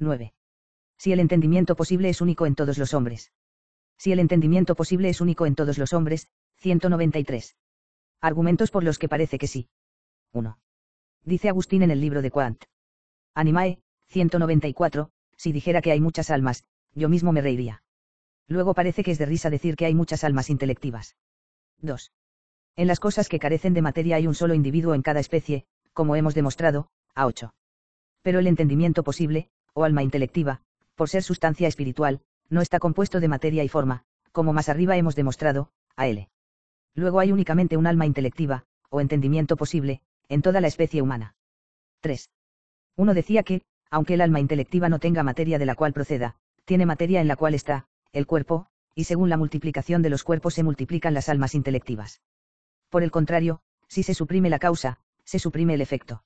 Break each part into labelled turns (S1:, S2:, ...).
S1: 9. Si el entendimiento posible es único en todos los hombres. Si el entendimiento posible es único en todos los hombres, 193. Argumentos por los que parece que sí. 1. Dice Agustín en el libro de Quant. Animae, 194, si dijera que hay muchas almas, yo mismo me reiría. Luego parece que es de risa decir que hay muchas almas intelectivas. 2. En las cosas que carecen de materia hay un solo individuo en cada especie, como hemos demostrado, A8. Pero el entendimiento posible, o alma intelectiva, por ser sustancia espiritual, no está compuesto de materia y forma, como más arriba hemos demostrado, AL. Luego hay únicamente un alma intelectiva, o entendimiento posible, en toda la especie humana. 3. Uno decía que, aunque el alma intelectiva no tenga materia de la cual proceda, tiene materia en la cual está, el cuerpo, y según la multiplicación de los cuerpos se multiplican las almas intelectivas. Por el contrario, si se suprime la causa, se suprime el efecto.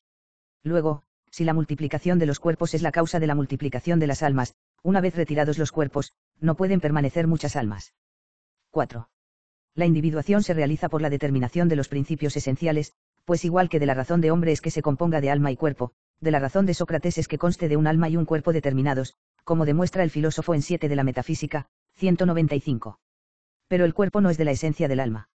S1: Luego, si la multiplicación de los cuerpos es la causa de la multiplicación de las almas, una vez retirados los cuerpos, no pueden permanecer muchas almas. 4. La individuación se realiza por la determinación de los principios esenciales, pues igual que de la razón de hombre es que se componga de alma y cuerpo, de la razón de Sócrates es que conste de un alma y un cuerpo determinados, como demuestra el filósofo en 7 de la Metafísica, 195. Pero el cuerpo no es de la esencia del alma.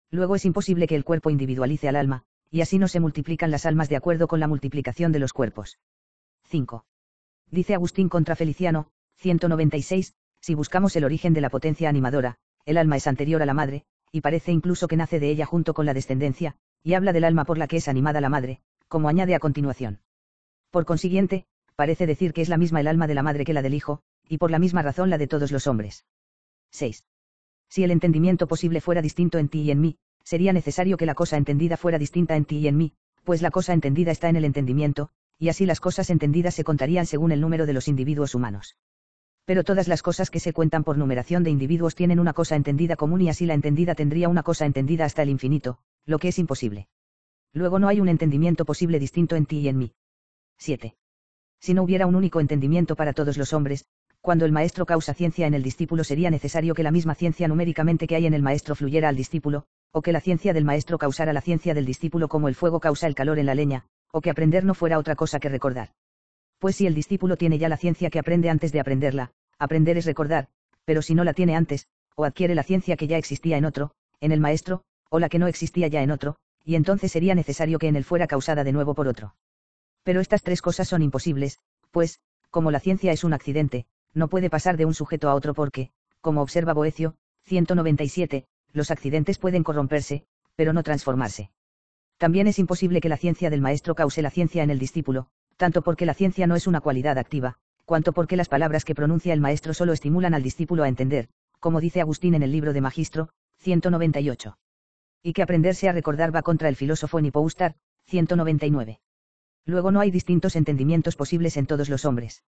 S1: Luego es imposible que el cuerpo individualice al alma, y así no se multiplican las almas de acuerdo con la multiplicación de los cuerpos. 5. Dice Agustín contra Feliciano, 196, si buscamos el origen de la potencia animadora, el alma es anterior a la madre, y parece incluso que nace de ella junto con la descendencia, y habla del alma por la que es animada la madre, como añade a continuación. Por consiguiente, parece decir que es la misma el alma de la madre que la del hijo, y por la misma razón la de todos los hombres. 6. Si el entendimiento posible fuera distinto en ti y en mí, sería necesario que la cosa entendida fuera distinta en ti y en mí, pues la cosa entendida está en el entendimiento, y así las cosas entendidas se contarían según el número de los individuos humanos. Pero todas las cosas que se cuentan por numeración de individuos tienen una cosa entendida común y así la entendida tendría una cosa entendida hasta el infinito, lo que es imposible. Luego no hay un entendimiento posible distinto en ti y en mí. 7. Si no hubiera un único entendimiento para todos los hombres, cuando el maestro causa ciencia en el discípulo sería necesario que la misma ciencia numéricamente que hay en el maestro fluyera al discípulo, o que la ciencia del maestro causara la ciencia del discípulo como el fuego causa el calor en la leña, o que aprender no fuera otra cosa que recordar. Pues si el discípulo tiene ya la ciencia que aprende antes de aprenderla, aprender es recordar, pero si no la tiene antes, o adquiere la ciencia que ya existía en otro, en el maestro, o la que no existía ya en otro, y entonces sería necesario que en él fuera causada de nuevo por otro. Pero estas tres cosas son imposibles, pues, como la ciencia es un accidente, no puede pasar de un sujeto a otro porque, como observa Boecio, 197, los accidentes pueden corromperse, pero no transformarse. También es imposible que la ciencia del maestro cause la ciencia en el discípulo, tanto porque la ciencia no es una cualidad activa, cuanto porque las palabras que pronuncia el maestro solo estimulan al discípulo a entender, como dice Agustín en el libro de Magistro, 198. Y que aprenderse a recordar va contra el filósofo en Hipoustar, 199. Luego no hay distintos entendimientos posibles en todos los hombres.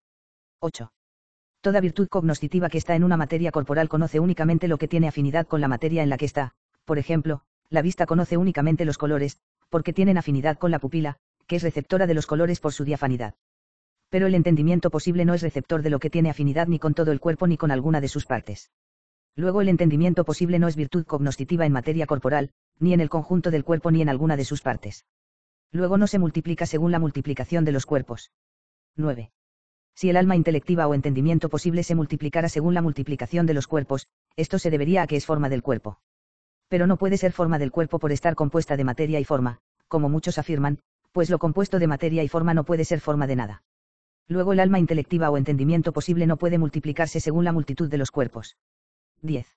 S1: 8. Toda virtud cognoscitiva que está en una materia corporal conoce únicamente lo que tiene afinidad con la materia en la que está, por ejemplo, la vista conoce únicamente los colores, porque tienen afinidad con la pupila, que es receptora de los colores por su diafanidad. Pero el entendimiento posible no es receptor de lo que tiene afinidad ni con todo el cuerpo ni con alguna de sus partes. Luego el entendimiento posible no es virtud cognoscitiva en materia corporal, ni en el conjunto del cuerpo ni en alguna de sus partes. Luego no se multiplica según la multiplicación de los cuerpos. 9. Si el alma intelectiva o entendimiento posible se multiplicara según la multiplicación de los cuerpos, esto se debería a que es forma del cuerpo. Pero no puede ser forma del cuerpo por estar compuesta de materia y forma, como muchos afirman, pues lo compuesto de materia y forma no puede ser forma de nada. Luego el alma intelectiva o entendimiento posible no puede multiplicarse según la multitud de los cuerpos. 10.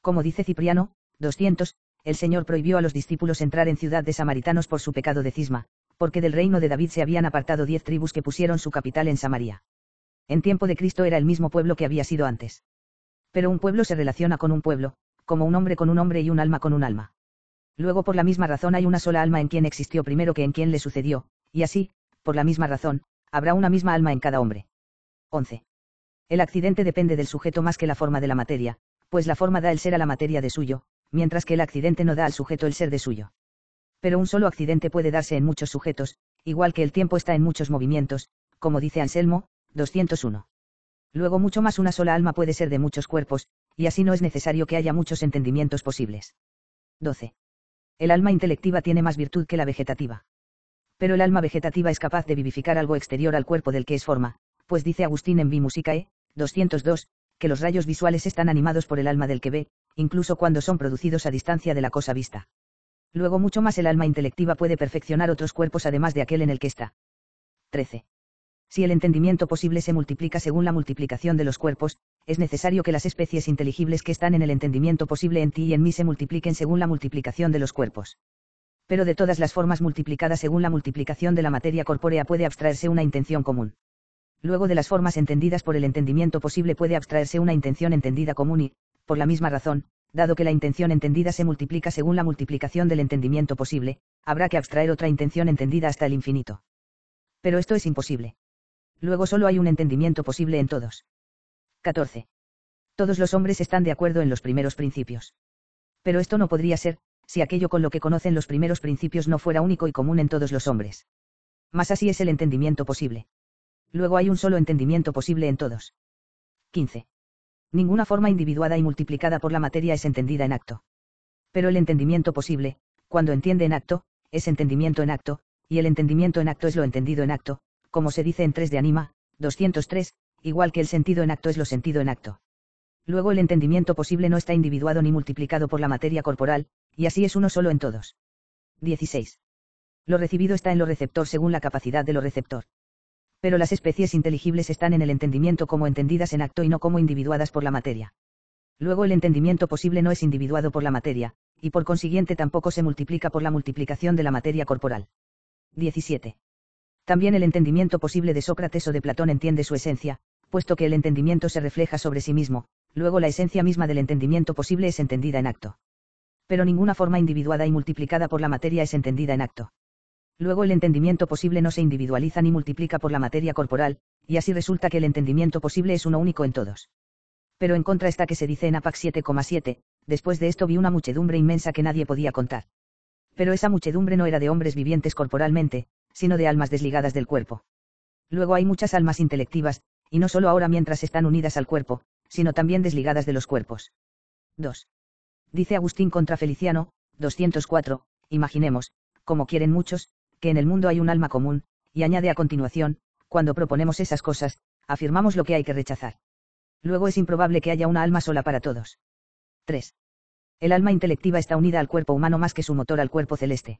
S1: Como dice Cipriano, 200, el Señor prohibió a los discípulos entrar en ciudad de samaritanos por su pecado de cisma, porque del reino de David se habían apartado 10 tribus que pusieron su capital en Samaria. En tiempo de Cristo era el mismo pueblo que había sido antes. Pero un pueblo se relaciona con un pueblo, como un hombre con un hombre y un alma con un alma. Luego por la misma razón hay una sola alma en quien existió primero que en quien le sucedió, y así, por la misma razón, habrá una misma alma en cada hombre. 11. El accidente depende del sujeto más que la forma de la materia, pues la forma da el ser a la materia de suyo, mientras que el accidente no da al sujeto el ser de suyo. Pero un solo accidente puede darse en muchos sujetos, igual que el tiempo está en muchos movimientos, como dice Anselmo, 201. Luego mucho más una sola alma puede ser de muchos cuerpos, y así no es necesario que haya muchos entendimientos posibles. 12. El alma intelectiva tiene más virtud que la vegetativa. Pero el alma vegetativa es capaz de vivificar algo exterior al cuerpo del que es forma, pues dice Agustín en Vi Musicae, 202, que los rayos visuales están animados por el alma del que ve, incluso cuando son producidos a distancia de la cosa vista. Luego mucho más el alma intelectiva puede perfeccionar otros cuerpos además de aquel en el que está. 13. Si el entendimiento posible se multiplica según la multiplicación de los cuerpos, es necesario que las especies inteligibles que están en el entendimiento posible en ti y en mí se multipliquen según la multiplicación de los cuerpos. Pero de todas las formas multiplicadas según la multiplicación de la materia corpórea puede abstraerse una intención común. Luego de las formas entendidas por el entendimiento posible puede abstraerse una intención entendida común y, por la misma razón, dado que la intención entendida se multiplica según la multiplicación del entendimiento posible, habrá que abstraer otra intención entendida hasta el infinito. Pero esto es imposible. Luego solo hay un entendimiento posible en todos. 14. Todos los hombres están de acuerdo en los primeros principios. Pero esto no podría ser, si aquello con lo que conocen los primeros principios no fuera único y común en todos los hombres. Mas así es el entendimiento posible. Luego hay un solo entendimiento posible en todos. 15. Ninguna forma individuada y multiplicada por la materia es entendida en acto. Pero el entendimiento posible, cuando entiende en acto, es entendimiento en acto, y el entendimiento en acto es lo entendido en acto, como se dice en 3 de Anima, 203, igual que el sentido en acto es lo sentido en acto. Luego el entendimiento posible no está individuado ni multiplicado por la materia corporal, y así es uno solo en todos. 16. Lo recibido está en lo receptor según la capacidad de lo receptor. Pero las especies inteligibles están en el entendimiento como entendidas en acto y no como individuadas por la materia. Luego el entendimiento posible no es individuado por la materia, y por consiguiente tampoco se multiplica por la multiplicación de la materia corporal. 17. También el entendimiento posible de Sócrates o de Platón entiende su esencia, puesto que el entendimiento se refleja sobre sí mismo, luego la esencia misma del entendimiento posible es entendida en acto. Pero ninguna forma individuada y multiplicada por la materia es entendida en acto. Luego el entendimiento posible no se individualiza ni multiplica por la materia corporal, y así resulta que el entendimiento posible es uno único en todos. Pero en contra está que se dice en Apax 7,7, después de esto vi una muchedumbre inmensa que nadie podía contar. Pero esa muchedumbre no era de hombres vivientes corporalmente, sino de almas desligadas del cuerpo. Luego hay muchas almas intelectivas, y no solo ahora mientras están unidas al cuerpo, sino también desligadas de los cuerpos. 2. Dice Agustín contra Feliciano, 204, imaginemos, como quieren muchos, que en el mundo hay un alma común, y añade a continuación, cuando proponemos esas cosas, afirmamos lo que hay que rechazar. Luego es improbable que haya una alma sola para todos. 3. El alma intelectiva está unida al cuerpo humano más que su motor al cuerpo celeste.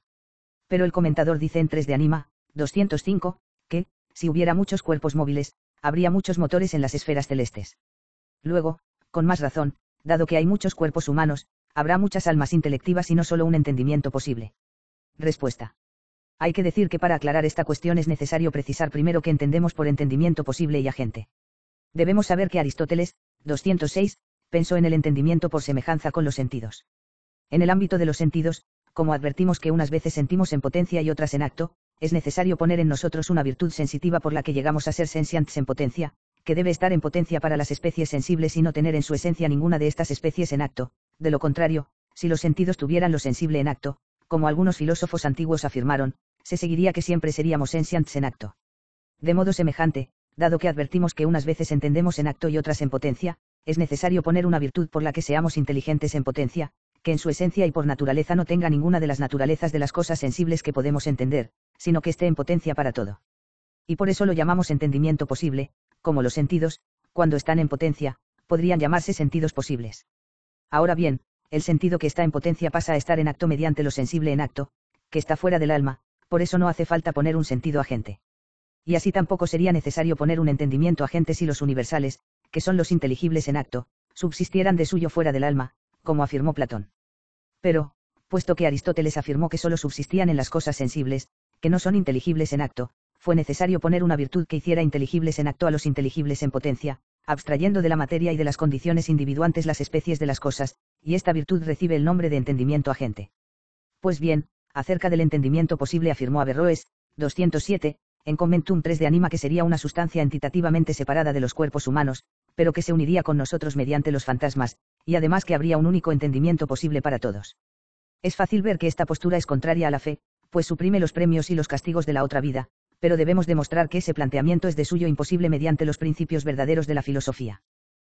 S1: Pero el comentador dice en 3 de Anima, 205, que, si hubiera muchos cuerpos móviles, habría muchos motores en las esferas celestes. Luego, con más razón, dado que hay muchos cuerpos humanos, habrá muchas almas intelectivas y no solo un entendimiento posible. Respuesta. Hay que decir que para aclarar esta cuestión es necesario precisar primero qué entendemos por entendimiento posible y agente. Debemos saber que Aristóteles, 206, pensó en el entendimiento por semejanza con los sentidos. En el ámbito de los sentidos, como advertimos que unas veces sentimos en potencia y otras en acto, es necesario poner en nosotros una virtud sensitiva por la que llegamos a ser sensientes en potencia, que debe estar en potencia para las especies sensibles y no tener en su esencia ninguna de estas especies en acto. De lo contrario, si los sentidos tuvieran lo sensible en acto, como algunos filósofos antiguos afirmaron, se seguiría que siempre seríamos sensientes en acto. De modo semejante, dado que advertimos que unas veces entendemos en acto y otras en potencia, es necesario poner una virtud por la que seamos inteligentes en potencia, que en su esencia y por naturaleza no tenga ninguna de las naturalezas de las cosas sensibles que podemos entender, sino que esté en potencia para todo. Y por eso lo llamamos entendimiento posible, como los sentidos, cuando están en potencia, podrían llamarse sentidos posibles. Ahora bien, el sentido que está en potencia pasa a estar en acto mediante lo sensible en acto, que está fuera del alma, por eso no hace falta poner un sentido agente. Y así tampoco sería necesario poner un entendimiento agente si los universales, que son los inteligibles en acto, subsistieran de suyo fuera del alma, como afirmó Platón. Pero, puesto que Aristóteles afirmó que solo subsistían en las cosas sensibles, que no son inteligibles en acto, fue necesario poner una virtud que hiciera inteligibles en acto a los inteligibles en potencia, abstrayendo de la materia y de las condiciones individuantes las especies de las cosas, y esta virtud recibe el nombre de entendimiento agente. Pues bien, acerca del entendimiento posible afirmó Averroes, 207, en Commentum 3 de Anima que sería una sustancia entitativamente separada de los cuerpos humanos, pero que se uniría con nosotros mediante los fantasmas, y además que habría un único entendimiento posible para todos. Es fácil ver que esta postura es contraria a la fe, pues suprime los premios y los castigos de la otra vida, pero debemos demostrar que ese planteamiento es de suyo imposible mediante los principios verdaderos de la filosofía.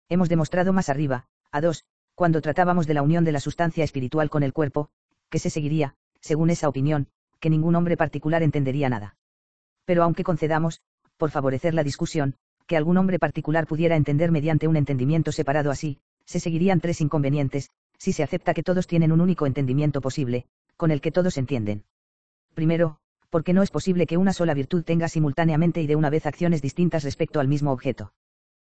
S1: Hemos demostrado más arriba, a 2, cuando tratábamos de la unión de la sustancia espiritual con el cuerpo, que se seguiría, según esa opinión, que ningún hombre particular entendería nada. Pero aunque concedamos, por favorecer la discusión, que algún hombre particular pudiera entender mediante un entendimiento separado así, se seguirían tres inconvenientes, si se acepta que todos tienen un único entendimiento posible, con el que todos entienden. Primero, porque no es posible que una sola virtud tenga simultáneamente y de una vez acciones distintas respecto al mismo objeto.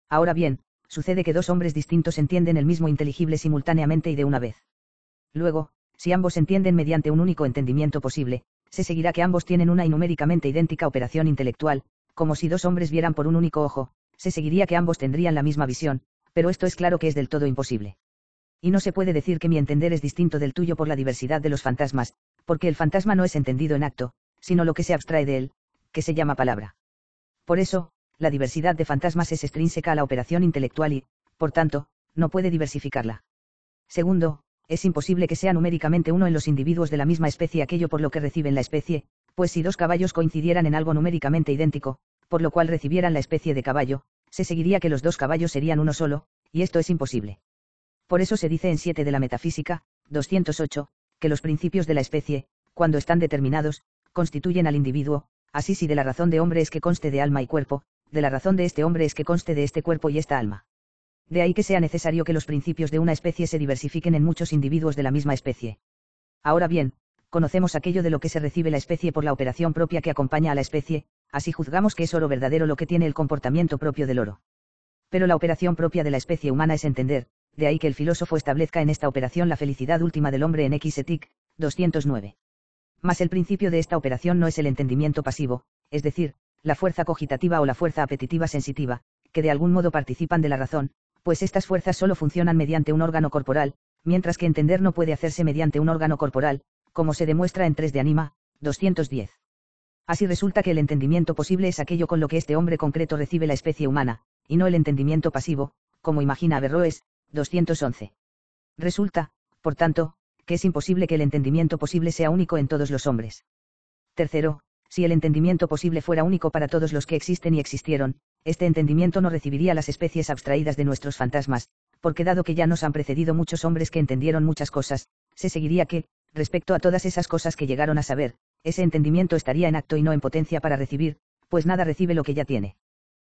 S1: Ahora bien, sucede que dos hombres distintos entienden el mismo inteligible simultáneamente y de una vez. Luego, si ambos entienden mediante un único entendimiento posible, se seguirá que ambos tienen una y numéricamente idéntica operación intelectual, como si dos hombres vieran por un único ojo, se seguiría que ambos tendrían la misma visión, pero esto es claro que es del todo imposible. Y no se puede decir que mi entender es distinto del tuyo por la diversidad de los fantasmas, porque el fantasma no es entendido en acto, sino lo que se abstrae de él, que se llama palabra. Por eso, la diversidad de fantasmas es extrínseca a la operación intelectual y, por tanto, no puede diversificarla. Segundo, es imposible que sea numéricamente uno en los individuos de la misma especie aquello por lo que reciben la especie, pues si dos caballos coincidieran en algo numéricamente idéntico, por lo cual recibieran la especie de caballo, se seguiría que los dos caballos serían uno solo, y esto es imposible. Por eso se dice en 7 de la Metafísica, 208, que los principios de la especie, cuando están determinados, constituyen al individuo, así si de la razón de hombre es que conste de alma y cuerpo, de la razón de este hombre es que conste de este cuerpo y esta alma. De ahí que sea necesario que los principios de una especie se diversifiquen en muchos individuos de la misma especie. Ahora bien, conocemos aquello de lo que se recibe la especie por la operación propia que acompaña a la especie, así juzgamos que es oro verdadero lo que tiene el comportamiento propio del oro. Pero la operación propia de la especie humana es entender, de ahí que el filósofo establezca en esta operación la felicidad última del hombre en Etic, 209. Mas el principio de esta operación no es el entendimiento pasivo, es decir, la fuerza cogitativa o la fuerza apetitiva sensitiva, que de algún modo participan de la razón, pues estas fuerzas solo funcionan mediante un órgano corporal, mientras que entender no puede hacerse mediante un órgano corporal, como se demuestra en 3 de Anima, 210. Así resulta que el entendimiento posible es aquello con lo que este hombre concreto recibe la especie humana, y no el entendimiento pasivo, como imagina Averroes, 211. Resulta, por tanto, que es imposible que el entendimiento posible sea único en todos los hombres. Tercero, si el entendimiento posible fuera único para todos los que existen y existieron, este entendimiento no recibiría las especies abstraídas de nuestros fantasmas, porque dado que ya nos han precedido muchos hombres que entendieron muchas cosas, se seguiría que, respecto a todas esas cosas que llegaron a saber, ese entendimiento estaría en acto y no en potencia para recibir, pues nada recibe lo que ya tiene.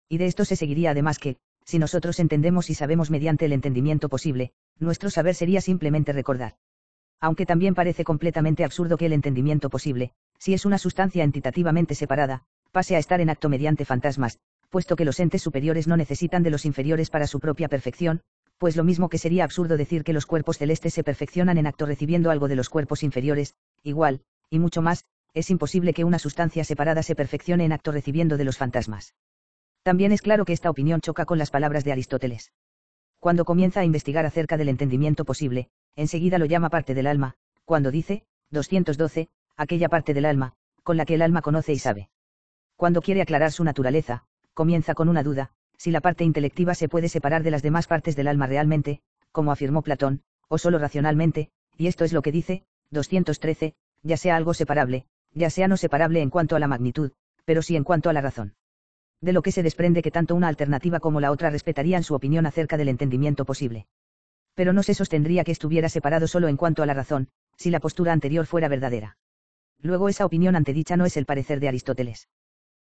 S1: Y de esto se seguiría además que, si nosotros entendemos y sabemos mediante el entendimiento posible, nuestro saber sería simplemente recordar. Aunque también parece completamente absurdo que el entendimiento posible, si es una sustancia entitativamente separada, pase a estar en acto mediante fantasmas, puesto que los entes superiores no necesitan de los inferiores para su propia perfección, pues lo mismo que sería absurdo decir que los cuerpos celestes se perfeccionan en acto recibiendo algo de los cuerpos inferiores, igual, y mucho más, es imposible que una sustancia separada se perfeccione en acto recibiendo de los fantasmas. También es claro que esta opinión choca con las palabras de Aristóteles. Cuando comienza a investigar acerca del entendimiento posible, enseguida lo llama parte del alma, cuando dice, 212, aquella parte del alma, con la que el alma conoce y sabe. Cuando quiere aclarar su naturaleza, comienza con una duda, si la parte intelectiva se puede separar de las demás partes del alma realmente, como afirmó Platón, o solo racionalmente, y esto es lo que dice, 213, ya sea algo separable, ya sea no separable en cuanto a la magnitud, pero sí en cuanto a la razón. De lo que se desprende que tanto una alternativa como la otra respetarían su opinión acerca del entendimiento posible. Pero no se sostendría que estuviera separado solo en cuanto a la razón, si la postura anterior fuera verdadera. Luego esa opinión antedicha no es el parecer de Aristóteles.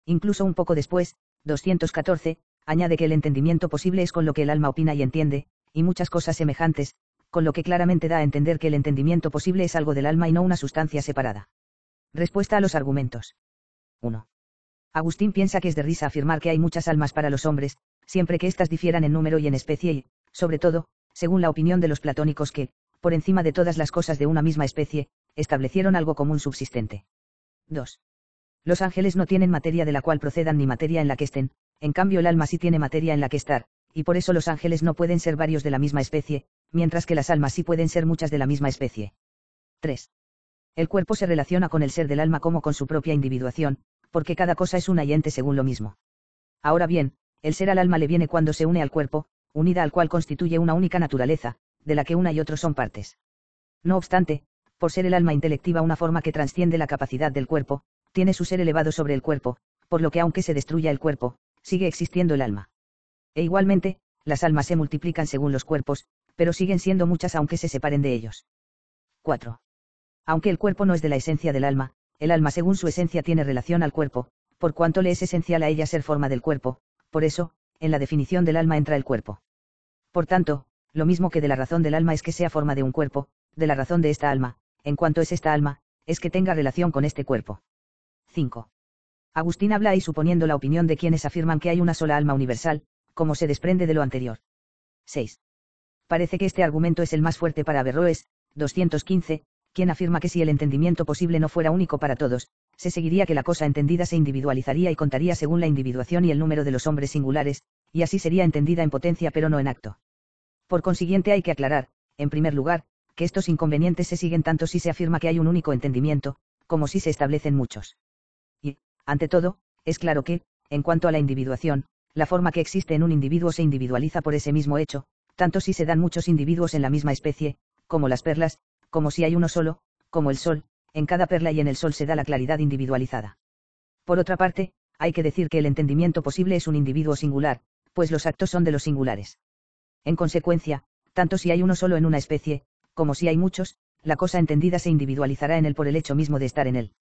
S1: Incluso un poco después, 214, añade que el entendimiento posible es con lo que el alma opina y entiende, y muchas cosas semejantes, con lo que claramente da a entender que el entendimiento posible es algo del alma y no una sustancia separada. Respuesta a los argumentos. 1. Agustín piensa que es de risa afirmar que hay muchas almas para los hombres, siempre que éstas difieran en número y en especie y, sobre todo, según la opinión de los platónicos que, por encima de todas las cosas de una misma especie, establecieron algo común subsistente. 2. Los ángeles no tienen materia de la cual procedan ni materia en la que estén, en cambio el alma sí tiene materia en la que estar, y por eso los ángeles no pueden ser varios de la misma especie, mientras que las almas sí pueden ser muchas de la misma especie. 3. El cuerpo se relaciona con el ser del alma como con su propia individuación, porque cada cosa es una y ente según lo mismo. Ahora bien, el ser al alma le viene cuando se une al cuerpo, unida al cual constituye una única naturaleza, de la que una y otro son partes. No obstante, por ser el alma intelectiva una forma que trasciende la capacidad del cuerpo, tiene su ser elevado sobre el cuerpo, por lo que aunque se destruya el cuerpo, sigue existiendo el alma. E igualmente, las almas se multiplican según los cuerpos, pero siguen siendo muchas aunque se separen de ellos. 4. Aunque el cuerpo no es de la esencia del alma, el alma según su esencia tiene relación al cuerpo, por cuanto le es esencial a ella ser forma del cuerpo, por eso, en la definición del alma entra el cuerpo. Por tanto, lo mismo que de la razón del alma es que sea forma de un cuerpo, de la razón de esta alma, en cuanto es esta alma, es que tenga relación con este cuerpo. 5. Agustín habla ahí suponiendo la opinión de quienes afirman que hay una sola alma universal, como se desprende de lo anterior. 6. Parece que este argumento es el más fuerte para Averroes, 215, quien afirma que si el entendimiento posible no fuera único para todos, se seguiría que la cosa entendida se individualizaría y contaría según la individuación y el número de los hombres singulares, y así sería entendida en potencia pero no en acto. Por consiguiente hay que aclarar, en primer lugar, que estos inconvenientes se siguen tanto si se afirma que hay un único entendimiento, como si se establecen muchos. Y, ante todo, es claro que, en cuanto a la individuación, la forma que existe en un individuo se individualiza por ese mismo hecho, tanto si se dan muchos individuos en la misma especie, como las perlas, como si hay uno solo, como el sol, en cada perla y en el sol se da la claridad individualizada. Por otra parte, hay que decir que el entendimiento posible es un individuo singular, pues los actos son de los singulares. En consecuencia, tanto si hay uno solo en una especie, como si hay muchos, la cosa entendida se individualizará en él por el hecho mismo de estar en él.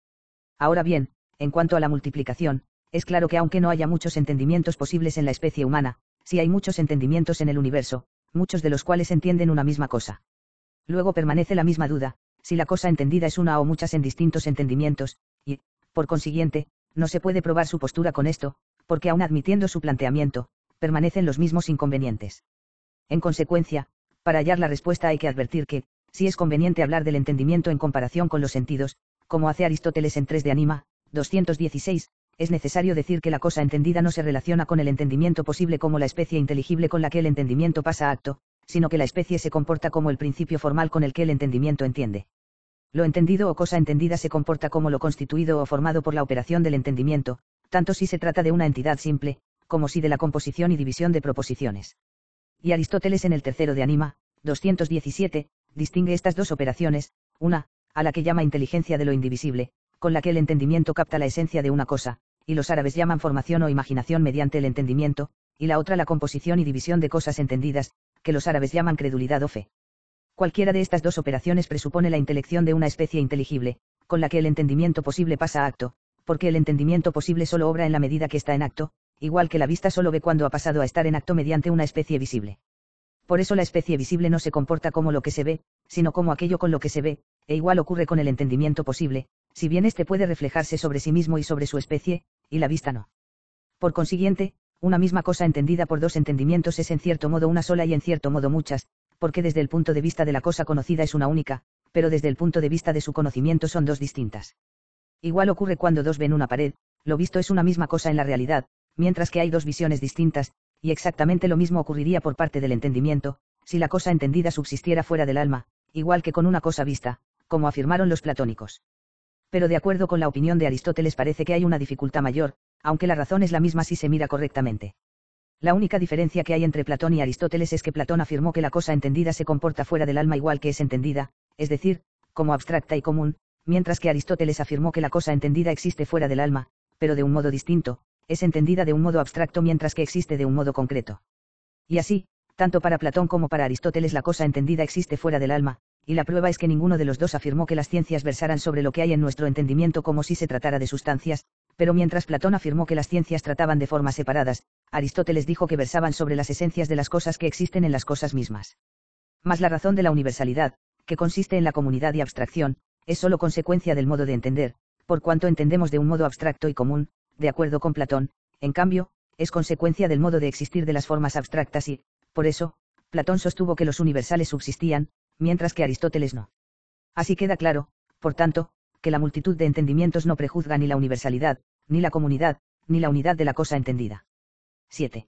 S1: Ahora bien, en cuanto a la multiplicación, es claro que aunque no haya muchos entendimientos posibles en la especie humana, sí hay muchos entendimientos en el universo, muchos de los cuales entienden una misma cosa. Luego permanece la misma duda, si la cosa entendida es una o muchas en distintos entendimientos, y, por consiguiente, no se puede probar su postura con esto, porque aun admitiendo su planteamiento, permanecen los mismos inconvenientes. En consecuencia, para hallar la respuesta hay que advertir que, si es conveniente hablar del entendimiento en comparación con los sentidos, como hace Aristóteles en 3 de Anima, 216, es necesario decir que la cosa entendida no se relaciona con el entendimiento posible como la especie inteligible con la que el entendimiento pasa a acto, sino que la especie se comporta como el principio formal con el que el entendimiento entiende. Lo entendido o cosa entendida se comporta como lo constituido o formado por la operación del entendimiento, tanto si se trata de una entidad simple, como si de la composición y división de proposiciones. Y Aristóteles en el 3 de Anima, 217, distingue estas dos operaciones, una, a la que llama inteligencia de lo indivisible, con la que el entendimiento capta la esencia de una cosa, y los árabes llaman formación o imaginación mediante el entendimiento, y la otra la composición y división de cosas entendidas, que los árabes llaman credulidad o fe. Cualquiera de estas dos operaciones presupone la intelección de una especie inteligible, con la que el entendimiento posible pasa a acto, porque el entendimiento posible solo obra en la medida que está en acto, igual que la vista solo ve cuando ha pasado a estar en acto mediante una especie visible. Por eso la especie visible no se comporta como lo que se ve, sino como aquello con lo que se ve, e igual ocurre con el entendimiento posible, si bien éste puede reflejarse sobre sí mismo y sobre su especie, y la vista no. Por consiguiente, una misma cosa entendida por dos entendimientos es en cierto modo una sola y en cierto modo muchas, porque desde el punto de vista de la cosa conocida es una única, pero desde el punto de vista de su conocimiento son dos distintas. Igual ocurre cuando dos ven una pared, lo visto es una misma cosa en la realidad, mientras que hay dos visiones distintas, y exactamente lo mismo ocurriría por parte del entendimiento, si la cosa entendida subsistiera fuera del alma, igual que con una cosa vista, como afirmaron los platónicos. Pero de acuerdo con la opinión de Aristóteles parece que hay una dificultad mayor, aunque la razón es la misma si se mira correctamente. La única diferencia que hay entre Platón y Aristóteles es que Platón afirmó que la cosa entendida se comporta fuera del alma igual que es entendida, es decir, como abstracta y común, mientras que Aristóteles afirmó que la cosa entendida existe fuera del alma, pero de un modo distinto, es entendida de un modo abstracto mientras que existe de un modo concreto. Y así, tanto para Platón como para Aristóteles la cosa entendida existe fuera del alma, y la prueba es que ninguno de los dos afirmó que las ciencias versaran sobre lo que hay en nuestro entendimiento como si se tratara de sustancias, pero mientras Platón afirmó que las ciencias trataban de formas separadas, Aristóteles dijo que versaban sobre las esencias de las cosas que existen en las cosas mismas. Mas la razón de la universalidad, que consiste en la comunidad y abstracción, es sólo consecuencia del modo de entender, por cuanto entendemos de un modo abstracto y común, de acuerdo con Platón, en cambio, es consecuencia del modo de existir de las formas abstractas y, por eso, Platón sostuvo que los universales subsistían, mientras que Aristóteles no. Así queda claro, por tanto, que la multitud de entendimientos no prejuzga ni la universalidad, ni la comunidad, ni la unidad de la cosa entendida. 7.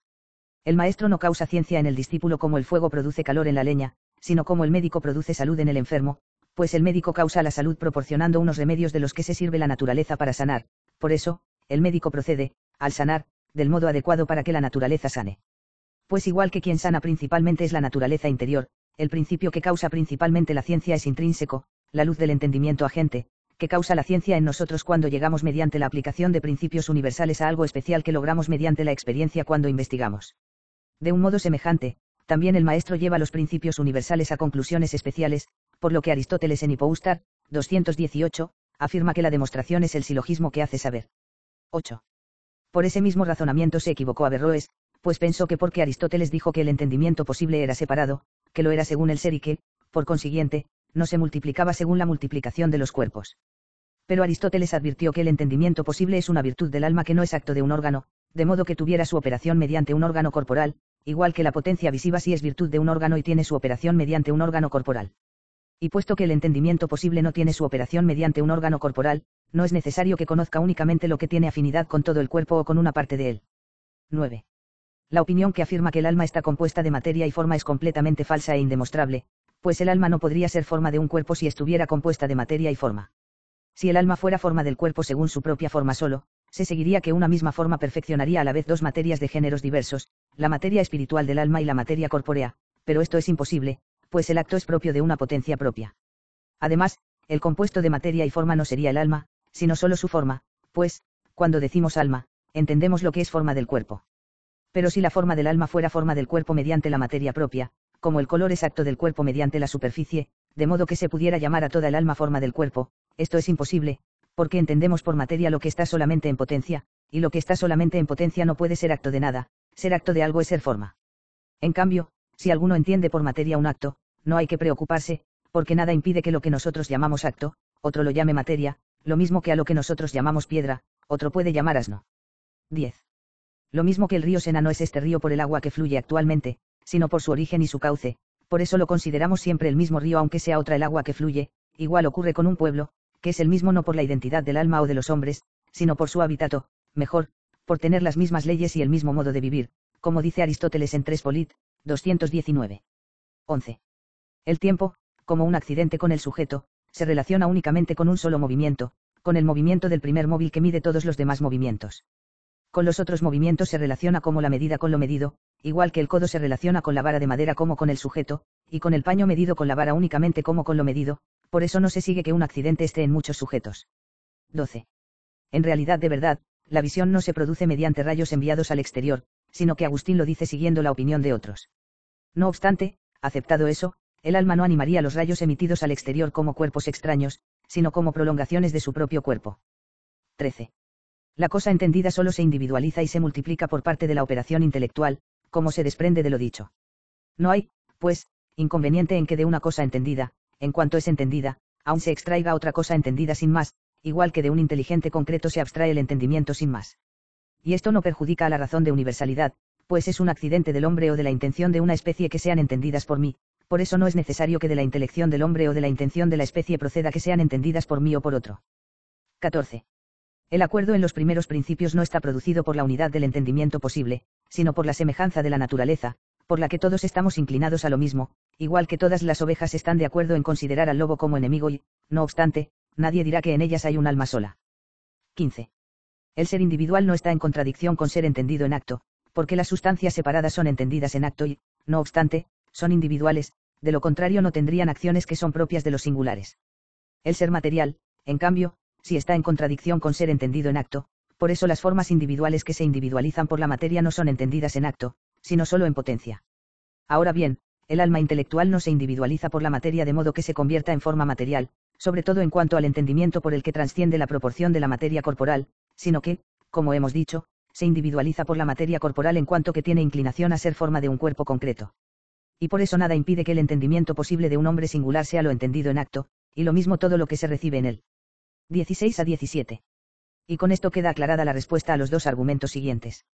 S1: El maestro no causa ciencia en el discípulo como el fuego produce calor en la leña, sino como el médico produce salud en el enfermo, pues el médico causa la salud proporcionando unos remedios de los que se sirve la naturaleza para sanar, por eso, el médico procede, al sanar, del modo adecuado para que la naturaleza sane. Pues igual que quien sana principalmente es la naturaleza interior, el principio que causa principalmente la ciencia es intrínseco, la luz del entendimiento agente, que causa la ciencia en nosotros cuando llegamos mediante la aplicación de principios universales a algo especial que logramos mediante la experiencia cuando investigamos. De un modo semejante, también el maestro lleva los principios universales a conclusiones especiales, por lo que Aristóteles en Hipoústar, 218, afirma que la demostración es el silogismo que hace saber. 8. Por ese mismo razonamiento se equivocó Averroes, pues pensó que porque Aristóteles dijo que el entendimiento posible era separado, que lo era según el ser y que, por consiguiente, no se multiplicaba según la multiplicación de los cuerpos. Pero Aristóteles advirtió que el entendimiento posible es una virtud del alma que no es acto de un órgano, de modo que tuviera su operación mediante un órgano corporal, igual que la potencia visiva sí es virtud de un órgano y tiene su operación mediante un órgano corporal. Y puesto que el entendimiento posible no tiene su operación mediante un órgano corporal, no es necesario que conozca únicamente lo que tiene afinidad con todo el cuerpo o con una parte de él. 9. La opinión que afirma que el alma está compuesta de materia y forma es completamente falsa e indemostrable, pues el alma no podría ser forma de un cuerpo si estuviera compuesta de materia y forma. Si el alma fuera forma del cuerpo según su propia forma solo, se seguiría que una misma forma perfeccionaría a la vez dos materias de géneros diversos, la materia espiritual del alma y la materia corpórea, pero esto es imposible, pues el acto es propio de una potencia propia. Además, el compuesto de materia y forma no sería el alma, sino solo su forma, pues, cuando decimos alma, entendemos lo que es forma del cuerpo. Pero si la forma del alma fuera forma del cuerpo mediante la materia propia, como el color exacto del cuerpo mediante la superficie, de modo que se pudiera llamar a toda el alma forma del cuerpo, esto es imposible, porque entendemos por materia lo que está solamente en potencia, y lo que está solamente en potencia no puede ser acto de nada, ser acto de algo es ser forma. En cambio, si alguno entiende por materia un acto, no hay que preocuparse, porque nada impide que lo que nosotros llamamos acto, otro lo llame materia, lo mismo que a lo que nosotros llamamos piedra, otro puede llamar asno. 10. Lo mismo que el río Sena no es este río por el agua que fluye actualmente, sino por su origen y su cauce, por eso lo consideramos siempre el mismo río aunque sea otra el agua que fluye, igual ocurre con un pueblo, que es el mismo no por la identidad del alma o de los hombres, sino por su hábitat, mejor, por tener las mismas leyes y el mismo modo de vivir, como dice Aristóteles en 3 Polit, 219. 11. El tiempo, como un accidente con el sujeto, se relaciona únicamente con un solo movimiento, con el movimiento del primer móvil que mide todos los demás movimientos. Con los otros movimientos se relaciona como la medida con lo medido, igual que el codo se relaciona con la vara de madera como con el sujeto, y con el paño medido con la vara únicamente como con lo medido, por eso no se sigue que un accidente esté en muchos sujetos. 12. En realidad de verdad, la visión no se produce mediante rayos enviados al exterior, sino que Agustín lo dice siguiendo la opinión de otros. No obstante, aceptado eso, el alma no animaría los rayos emitidos al exterior como cuerpos extraños, sino como prolongaciones de su propio cuerpo. 13. La cosa entendida solo se individualiza y se multiplica por parte de la operación intelectual, como se desprende de lo dicho. No hay, pues, inconveniente en que de una cosa entendida, en cuanto es entendida, aún se extraiga otra cosa entendida sin más, igual que de un inteligente concreto se abstrae el entendimiento sin más. Y esto no perjudica a la razón de universalidad, pues es un accidente del hombre o de la intención de una especie que sean entendidas por mí, por eso no es necesario que de la intelección del hombre o de la intención de la especie proceda que sean entendidas por mí o por otro. 14. El acuerdo en los primeros principios no está producido por la unidad del entendimiento posible, sino por la semejanza de la naturaleza, por la que todos estamos inclinados a lo mismo, igual que todas las ovejas están de acuerdo en considerar al lobo como enemigo y, no obstante, nadie dirá que en ellas hay un alma sola. 15. El ser individual no está en contradicción con ser entendido en acto, porque las sustancias separadas son entendidas en acto y, no obstante, son individuales, de lo contrario no tendrían acciones que son propias de los singulares. El ser material, en cambio, si está en contradicción con ser entendido en acto, por eso las formas individuales que se individualizan por la materia no son entendidas en acto, sino solo en potencia. Ahora bien, el alma intelectual no se individualiza por la materia de modo que se convierta en forma material, sobre todo en cuanto al entendimiento por el que trasciende la proporción de la materia corporal, sino que, como hemos dicho, se individualiza por la materia corporal en cuanto que tiene inclinación a ser forma de un cuerpo concreto. Y por eso nada impide que el entendimiento posible de un hombre singular sea lo entendido en acto, y lo mismo todo lo que se recibe en él. 16 a 17. Y con esto queda aclarada la respuesta a los dos argumentos siguientes.